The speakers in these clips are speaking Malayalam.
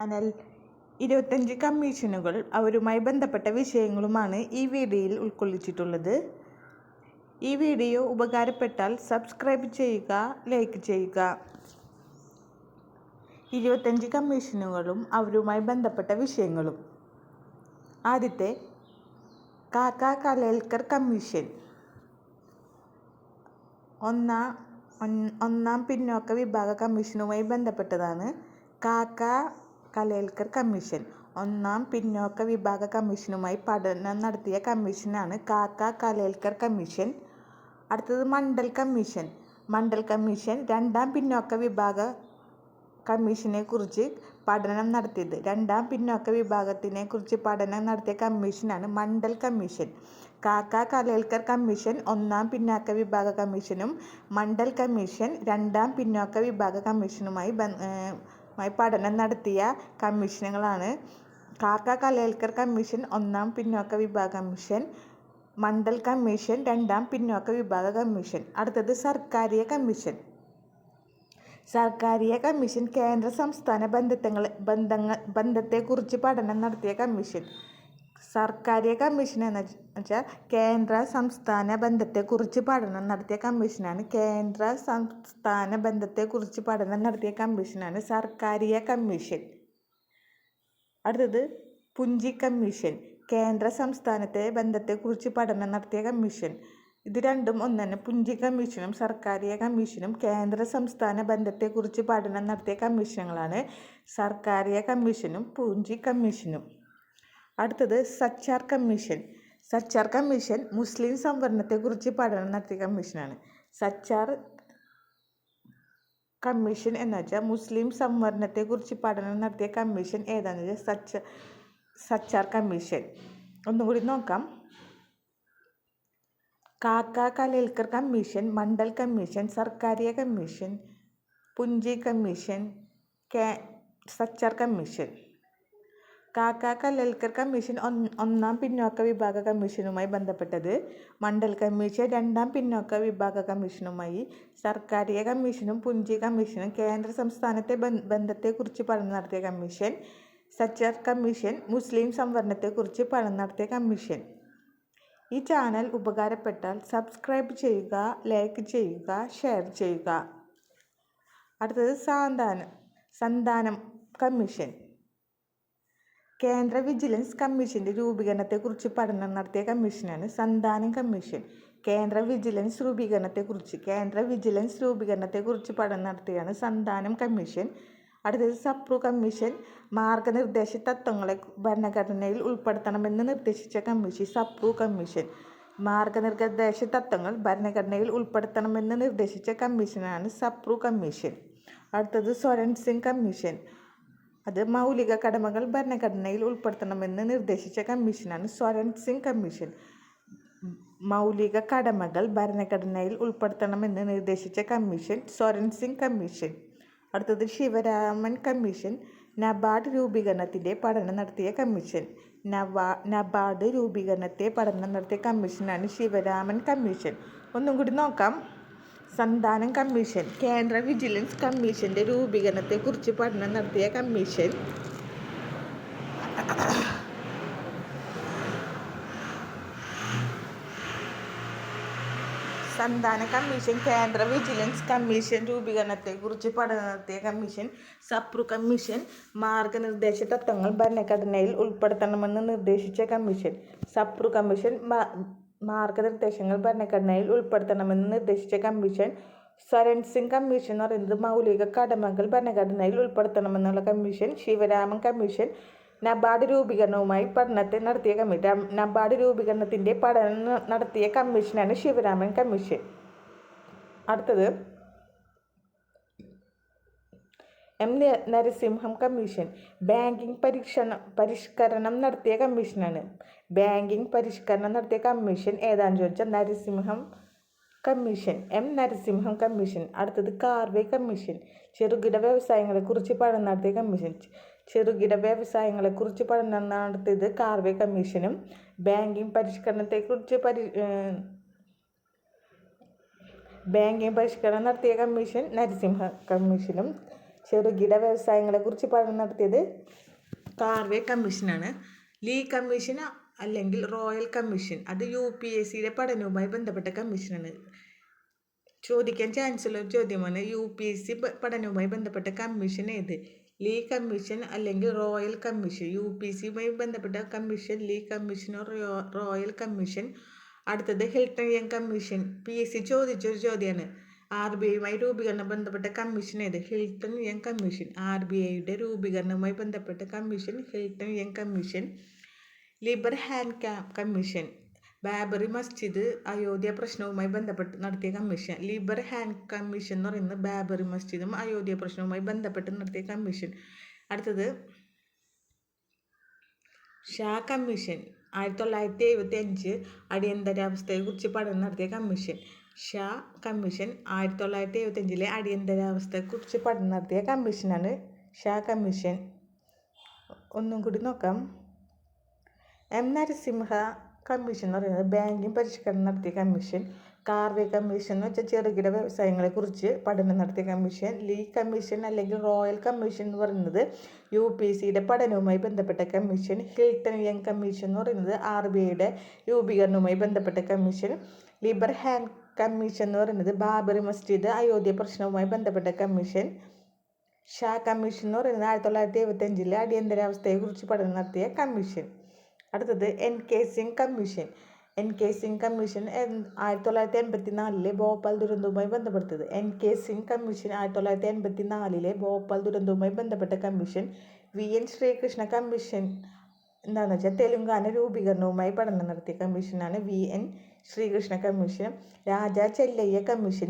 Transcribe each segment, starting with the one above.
ചാനൽ 25 കമ്മീഷനുകൾ അവരുമായി ബന്ധപ്പെട്ട വിഷയങ്ങളുമാണ് ഈ വീഡിയോയിൽ ഉൾക്കൊള്ളിച്ചിട്ടുള്ളത്. ഈ വീഡിയോ ഉപകാരപ്പെട്ടാൽ സബ്സ്ക്രൈബ് ചെയ്യുക, ലൈക്ക് ചെയ്യുക. 25 കമ്മീഷനുകളും അവരുമായി ബന്ധപ്പെട്ട വിഷയങ്ങളും. ആദ്യത്തെ കാക്ക കലേൽക്കർ കമ്മീഷൻ. ഒന്നാം പിന്നോക്ക വിഭാഗ കമ്മീഷനുമായി ബന്ധപ്പെട്ടതാണ് കാക്ക കലേൽക്കർ കമ്മീഷൻ. ഒന്നാം പിന്നോക്ക വിഭാഗ കമ്മീഷനുമായി പഠനം നടത്തിയ കമ്മീഷനാണ് കാക്ക കലേൽക്കർ കമ്മീഷൻ. അടുത്തത് മണ്ഡൽ കമ്മീഷൻ. മണ്ഡൽ കമ്മീഷൻ രണ്ടാം പിന്നോക്ക വിഭാഗ കമ്മീഷനെ കുറിച്ച് പഠനം നടത്തിയത്. രണ്ടാം പിന്നോക്ക വിഭാഗത്തിനെ കുറിച്ച് പഠനം നടത്തിയ കമ്മീഷനാണ് മണ്ഡൽ കമ്മീഷൻ. കാക്ക കലേൽക്കർ കമ്മീഷൻ ഒന്നാം പിന്നാക്ക വിഭാഗ കമ്മീഷനും മണ്ഡൽ കമ്മീഷൻ രണ്ടാം പിന്നോക്ക വിഭാഗ കമ്മീഷനുമായി പഠനം നടത്തിയ കമ്മീഷനുകളാണ്. കാക്ക കലേൽക്കർ കമ്മീഷൻ ഒന്നാം പിന്നോക്ക വിഭാഗ കമ്മീഷൻ, മണ്ഡൽ കമ്മീഷൻ രണ്ടാം പിന്നോക്ക വിഭാഗ കമ്മീഷൻ. അടുത്തത് സർക്കാരിയ കമ്മീഷൻ. സർക്കാരിയ കമ്മീഷൻ കേന്ദ്ര സംസ്ഥാന ബന്ധത്തെക്കുറിച്ച് പഠനം നടത്തിയ കമ്മീഷൻ. സർക്കാരിയ കമ്മീഷൻ എന്ന് വെച്ചാൽ കേന്ദ്ര സംസ്ഥാന ബന്ധത്തെക്കുറിച്ച് പഠനം നടത്തിയ കമ്മീഷനാണ്. കേന്ദ്ര സംസ്ഥാന ബന്ധത്തെക്കുറിച്ച് പഠനം നടത്തിയ കമ്മീഷനാണ് സർക്കാരിയ കമ്മീഷൻ. അടുത്തത് പുഞ്ചി കമ്മീഷൻ. കേന്ദ്ര സംസ്ഥാനത്തെ ബന്ധത്തെക്കുറിച്ച് പഠനം നടത്തിയ കമ്മീഷൻ. ഇത് രണ്ടും ഒന്നുതന്നെ. പുഞ്ചി കമ്മീഷനും സർക്കാരിയ കമ്മീഷനും കേന്ദ്ര സംസ്ഥാന ബന്ധത്തെക്കുറിച്ച് പഠനം നടത്തിയ കമ്മീഷനുകളാണ് സർക്കാരിയ കമ്മീഷനും പുഞ്ചി കമ്മീഷനും. അടുത്തത് സച്ചാർ കമ്മീഷൻ. സച്ചാർ കമ്മീഷൻ മുസ്ലിം സംവരണത്തെക്കുറിച്ച് പഠനം നടത്തിയ കമ്മീഷനാണ്. സച്ചാർ കമ്മീഷൻ എന്ന് വെച്ചാൽ മുസ്ലിം സംവരണത്തെക്കുറിച്ച് പഠനം നടത്തിയ കമ്മീഷൻ ഏതാണെന്ന് വെച്ചാൽ സച്ചാർ കമ്മീഷൻ. ഒന്നുകൂടി നോക്കാം. Kaka Kalelkar commission, Mandal commission, Sarkaria commission, Punchhi commission, Sachar commission. Kaka Kalelkar commission ഒന്നാം പിന്നോക്ക വിഭാഗ കമ്മീഷനുമായി ബന്ധപ്പെട്ടത്. മണ്ഡൽ കമ്മീഷൻ രണ്ടാം പിന്നോക്ക വിഭാഗ കമ്മീഷനുമായി. സർക്കാരിയ കമ്മീഷനും പുഞ്ചി കമ്മീഷനും കേന്ദ്ര സംസ്ഥാനത്തെ ബന്ധത്തെക്കുറിച്ച് പഠനം നടത്തിയ കമ്മീഷൻ. സച്ചാർ കമ്മീഷൻ മുസ്ലിം സംവരണത്തെക്കുറിച്ച് പഠനം നടത്തിയ കമ്മീഷൻ. ഈ ചാനൽ ഉപകാരപ്പെട്ടാൽ സബ്സ്ക്രൈബ് ചെയ്യുക, ലൈക്ക് ചെയ്യുക, ഷെയർ ചെയ്യുക. അടുത്തത് സന്താനം കമ്മീഷൻ. കേന്ദ്ര വിജിലൻസ് കമ്മീഷൻ്റെ രൂപീകരണത്തെക്കുറിച്ച് പഠനം നടത്തിയ കമ്മീഷനാണ് സന്താനം കമ്മീഷൻ. കേന്ദ്ര വിജിലൻസ് രൂപീകരണത്തെക്കുറിച്ച് പഠനം നടത്തിയാണ് സന്താനം കമ്മീഷൻ. അടുത്തത് സപ്രു കമ്മീഷൻ. മാർഗനിർദ്ദേശ തത്വങ്ങളെ ഭരണഘടനയിൽ ഉൾപ്പെടുത്തണമെന്ന് നിർദ്ദേശിച്ച കമ്മീഷൻ സപ്രു കമ്മീഷൻ. മാർഗനിർദ്ദേശ തത്വങ്ങൾ ഭരണഘടനയിൽ ഉൾപ്പെടുത്തണമെന്ന് നിർദ്ദേശിച്ച കമ്മീഷനാണ് സപ്രു കമ്മീഷൻ. അടുത്തത് സ്വരൺ സിംഗ് കമ്മീഷൻ. അത് മൗലിക കടമകൾ ഭരണഘടനയിൽ ഉൾപ്പെടുത്തണമെന്ന് നിർദ്ദേശിച്ച കമ്മീഷനാണ് സ്വരൺ സിംഗ് കമ്മീഷൻ. മൗലിക കടമകൾ ഭരണഘടനയിൽ ഉൾപ്പെടുത്തണമെന്ന് നിർദ്ദേശിച്ച കമ്മീഷൻ സ്വരൺ സിംഗ് കമ്മീഷൻ. അടുത്തത് ശിവരാമൻ കമ്മീഷൻ. നബാർഡ് രൂപീകരണത്തിൻ്റെ പഠനം നടത്തിയ കമ്മീഷൻ. നബാർഡ് രൂപീകരണത്തെ പഠനം നടത്തിയ കമ്മീഷനാണ് ശിവരാമൻ കമ്മീഷൻ. ഒന്നും കൂടി നോക്കാം. സന്താനം കമ്മീഷൻ. കേന്ദ്ര വിജിലൻസ് കമ്മീഷൻ്റെ രൂപീകരണത്തെക്കുറിച്ച് പഠനം നടത്തിയ കമ്മീഷൻ. സന്താന കമ്മീഷൻ കേന്ദ്ര വിജിലൻസ് കമ്മീഷൻ രൂപീകരണത്തെക്കുറിച്ച് പഠനം നടത്തിയ കമ്മീഷൻ സപ്രു കമ്മീഷൻ. മാർഗനിർദ്ദേശ തത്വങ്ങൾ ഭരണഘടനയിൽ ഉൾപ്പെടുത്തണമെന്ന് നിർദ്ദേശിച്ച കമ്മീഷൻ സപ്രു കമ്മീഷൻ. മാർഗനിർദ്ദേശങ്ങൾ ഭരണഘടനയിൽ ഉൾപ്പെടുത്തണമെന്ന് നിർദ്ദേശിച്ച കമ്മീഷൻ സ്വരൺ സിംഗ് കമ്മീഷൻ എന്ന് പറയുന്നത് മൗലിക കടമകൾ ഭരണഘടനയിൽ ഉൾപ്പെടുത്തണമെന്നുള്ള കമ്മീഷൻ. ശിവരാമൻ കമ്മീഷൻ നബാർഡ് രൂപീകരണവുമായി പഠനത്തെ നടത്തിയ കമ്മീഷൻ. നബാർഡ് രൂപീകരണത്തിൻ്റെ പഠനം നടത്തിയ കമ്മീഷനാണ് ശിവരാമൻ കമ്മീഷൻ. അടുത്തത് എം നരസിംഹം കമ്മീഷൻ. ബാങ്കിംഗ് പരിഷ്കരണം നടത്തിയ കമ്മീഷനാണ്. ബാങ്കിംഗ് പരിഷ്കരണം നടത്തിയ കമ്മീഷൻ ഏതാണെന്ന് ചോദിച്ചാൽ Narasimham commission, M Narasimham commission. അടുത്തത് കാർവേ കമ്മീഷൻ. ചെറുകിട വ്യവസായങ്ങളെക്കുറിച്ച് പഠനം നടത്തിയ കമ്മീഷൻ. ചെറുകിട വ്യവസായങ്ങളെക്കുറിച്ച് പഠനം നടത്തിയത് കാർവേ കമ്മീഷനും. ബാങ്കിംഗ് പരിഷ്കരണം നടത്തിയ കമ്മീഷൻ നരസിംഹ കമ്മീഷനും. ചെറുകിട വ്യവസായങ്ങളെക്കുറിച്ച് പഠനം നടത്തിയത് കാർവേ കമ്മീഷനാണ്. ലീ കമ്മീഷൻ അല്ലെങ്കിൽ റോയൽ കമ്മീഷൻ അത് UPSCയുടെ പഠനവുമായി ബന്ധപ്പെട്ട കമ്മീഷനാണ്. ചോദിക്കാൻ ചാൻസ് ഉള്ള ഒരു ചോദ്യമാണ്. UPSC പഠനവുമായി ബന്ധപ്പെട്ട കമ്മീഷൻ ഏത്? ലീ കമ്മീഷൻ അല്ലെങ്കിൽ റോയൽ കമ്മീഷൻ. UPSCയുമായി ബന്ധപ്പെട്ട കമ്മീഷൻ ലീ കമ്മീഷനോ റോയൽ കമ്മീഷൻ. അടുത്തത് ഹിൽട്ടൺ യങ് കമ്മീഷൻ. PSC ചോദിച്ചൊരു ചോദ്യമാണ്. RBIയുമായി രൂപീകരണം ബന്ധപ്പെട്ട കമ്മീഷൻ ഏത്? Hilton Young commission. RBIയുടെ രൂപീകരണവുമായി ബന്ധപ്പെട്ട commission Hilton Young commission. Liberhan commission. Babri Masjid Ayodhya പ്രശ്നവുമായി ബന്ധപ്പെട്ട് നടത്തിയ കമ്മീഷൻ. ലിബർ ഹാൻഡ് കമ്മീഷൻ എന്ന് പറയുന്നത് ബാബറി മസ്ജിദും അയോധ്യ പ്രശ്നവുമായി ബന്ധപ്പെട്ട് നടത്തിയ കമ്മീഷൻ. അടുത്തത് ഷാ കമ്മീഷൻ. 1975 അടിയന്തരാവസ്ഥയെക്കുറിച്ച് പഠനം നടത്തിയ കമ്മീഷൻ. ഷാ കമ്മീഷൻ 1975 അടിയന്തരാവസ്ഥയെക്കുറിച്ച് പഠനം നടത്തിയ കമ്മീഷനാണ് ഷാ കമ്മീഷൻ. ഒന്നും കൂടി നോക്കാം. നരസിംഹ കമ്മീഷൻ എന്ന് പറയുന്നത് ബാങ്കിങ് പരിഷ്കരണം നടത്തിയ കമ്മീഷൻ. കാർവേ കമ്മീഷൻ എന്ന് വെച്ചാൽ ചെറുകിട വ്യവസായങ്ങളെക്കുറിച്ച് പഠനം നടത്തിയ കമ്മീഷൻ. ലീ കമ്മീഷൻ അല്ലെങ്കിൽ റോയൽ കമ്മീഷൻ എന്ന് പറയുന്നത് UPSCയുടെ പഠനവുമായി ബന്ധപ്പെട്ട കമ്മീഷൻ. ഹിൽട്ടൺ യങ് കമ്മീഷൻ എന്ന് പറയുന്നത് RBIയുടെ രൂപീകരണവുമായി ബന്ധപ്പെട്ട കമ്മീഷൻ. ലിബർ ഹാൻഡ് കമ്മീഷൻ എന്ന് പറയുന്നത് ബാബറി മസ്ജിദ് അയോധ്യ പ്രശ്നവുമായി ബന്ധപ്പെട്ട കമ്മീഷൻ. ഷാ കമ്മീഷൻ എന്ന് പറയുന്നത് 1975 അടിയന്തരാവസ്ഥയെക്കുറിച്ച് പഠനം നടത്തിയ കമ്മീഷൻ. അടുത്തത് NK Singh commission. NK Singh commission 1984 Bhopal ദുരന്തവുമായി ബന്ധപ്പെടുത്തത്. NK സിംഗ് കമ്മീഷൻ 1984 ഭോപ്പാൽ ദുരന്തവുമായി ബന്ധപ്പെട്ട കമ്മീഷൻ. VN ശ്രീകൃഷ്ണ കമ്മീഷൻ എന്താണെന്ന് വെച്ചാൽ തെലുങ്കാന രൂപീകരണവുമായി പഠനം നടത്തിയ കമ്മീഷനാണ് VN ശ്രീകൃഷ്ണ കമ്മീഷൻ. രാജ ചെല്ലയ്യ കമ്മീഷൻ.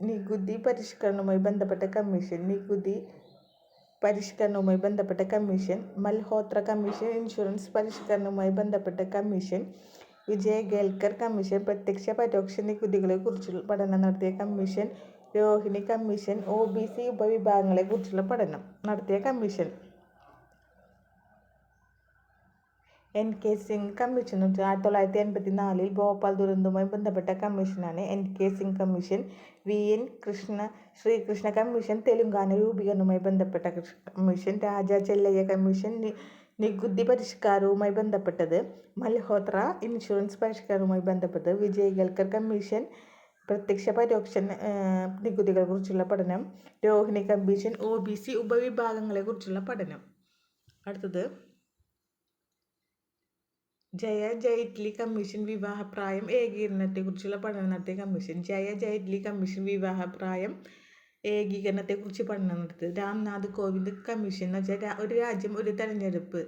നികുതി പരിഷ്കരണവുമായി ബന്ധപ്പെട്ട കമ്മീഷൻ. പരിഷ്കരണവുമായി ബന്ധപ്പെട്ട കമ്മീഷൻ. മൽഹോത്ര കമ്മീഷൻ ഇൻഷുറൻസ് പരിഷ്കരണവുമായി ബന്ധപ്പെട്ട കമ്മീഷൻ. വിജയ് ഗേൽക്കർ കമ്മീഷൻ പ്രത്യക്ഷ പരോക്ഷ നികുതികളെക്കുറിച്ചുള്ള പഠനം നടത്തിയ കമ്മീഷൻ. രോഹിണി കമ്മീഷൻ OBC ഉപവിഭാഗങ്ങളെക്കുറിച്ചുള്ള പഠനം നടത്തിയ commission. NK Singh commission 1984 Bhopal ദുരന്തവുമായി ബന്ധപ്പെട്ട കമ്മീഷനാണ് NK Singh commission. VN Srikrishna commission Telangana രൂപീകരണവുമായി ബന്ധപ്പെട്ട കമ്മീഷൻ. രാജ ചെല്ലയ്യ കമ്മീഷൻ നികുതി പരിഷ്കാരവുമായി ബന്ധപ്പെട്ടത്. മൽഹോത്ര ഇൻഷുറൻസ് പരിഷ്കാരവുമായി ബന്ധപ്പെട്ടത്. വിജയ് ഗേൽക്കർ കമ്മീഷൻ പ്രത്യക്ഷ പരോക്ഷ നികുതികളെക്കുറിച്ചുള്ള പഠനം. രോഹിണി കമ്മീഷൻ OBC ഉപവിഭാഗങ്ങളെക്കുറിച്ചുള്ള പഠനം. അടുത്തത് ജയ ജെയ്റ്റ്ലി കമ്മീഷൻ വിവാഹപ്രായം ഏകീകരണത്തെക്കുറിച്ചുള്ള പഠനം നടത്തിയ കമ്മീഷൻ. ജയ ജെയ്റ്റ്ലി കമ്മീഷൻ വിവാഹപ്രായം ഏകീകരണത്തെക്കുറിച്ച് പഠനം നടത്തിയത്. രാംനാഥ് കോവിന്ദ് കമ്മീഷൻ എന്ന് വെച്ചാൽ ഒരു രാജ്യം ഒരു തെരഞ്ഞെടുപ്പ്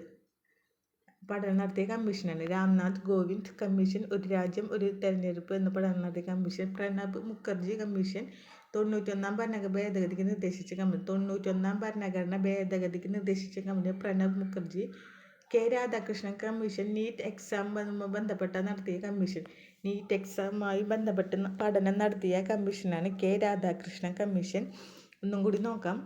പഠനം നടത്തിയ കമ്മീഷനാണ്. രാംനാഥ് കോവിന്ദ് കമ്മീഷൻ ഒരു രാജ്യം ഒരു തെരഞ്ഞെടുപ്പ് എന്ന് പഠനം നടത്തിയ കമ്മീഷൻ. പ്രണബ് മുഖർജി കമ്മീഷൻ 91ാം ഭരണഘടന ഭേദഗതിക്ക് നിർദ്ദേശിച്ച കമ്മീഷൻ. 91ാം ഭരണഘടന ഭേദഗതിക്ക് നിർദ്ദേശിച്ച commission Pranab Mukherjee. K Radhakrishnan commission NEET എക്സാമുമായി ബന്ധപ്പെട്ട് നടത്തിയ കമ്മീഷൻ. നീറ്റ് എക്സാമുമായി ബന്ധപ്പെട്ട് പഠനം നടത്തിയ കമ്മീഷനാണ് K രാധാകൃഷ്ണൻ കമ്മീഷൻ. ഒന്നും കൂടി നോക്കാം.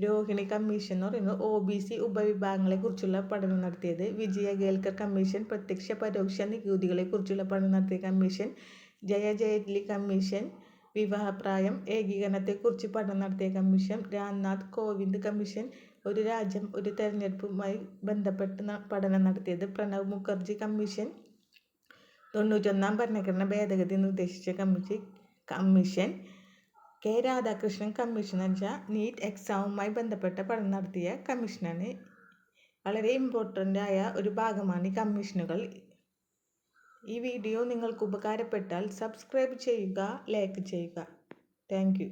രോഹിണി കമ്മീഷൻ എന്ന് പറയുന്നത് OBC ഉപവിഭാഗങ്ങളെക്കുറിച്ചുള്ള പഠനം നടത്തിയത്. വിജയ ഗേൽക്കർ കമ്മീഷൻ പ്രത്യക്ഷ പരോക്ഷ നികുതികളെക്കുറിച്ചുള്ള പഠനം നടത്തിയ കമ്മീഷൻ. ജയ ജെയ്റ്റ്ലി കമ്മീഷൻ വിവാഹപ്രായം ഏകീകരണത്തെക്കുറിച്ച് പഠനം നടത്തിയ കമ്മീഷൻ. രാംനാഥ് കോവിന്ദ് കമ്മീഷൻ ഒരു രാജ്യം ഒരു തെരഞ്ഞെടുപ്പുമായി ബന്ധപ്പെട്ട് പഠനം നടത്തിയത്. പ്രണബ് മുഖർജി കമ്മീഷൻ 91ാം ഭരണഘടന ഭേദഗതി നിർദ്ദേശിച്ച കമ്മീഷൻ. K രാധാകൃഷ്ണൻ കമ്മീഷൻ എന്ന് വെച്ചാൽ നീറ്റ് എക്സാമുമായി ബന്ധപ്പെട്ട പഠനം നടത്തിയ കമ്മീഷനാണ്. വളരെ ഇമ്പോർട്ടൻ്റ് ആയ ഒരു ഭാഗമാണ് ഈ കമ്മീഷനുകൾ. ഈ വീഡിയോ നിങ്ങൾക്ക് ഉപകാരപ്പെട്ടാൽ സബ്സ്ക്രൈബ് ചെയ്യുക, ലൈക്ക് ചെയ്യുക. Thank you.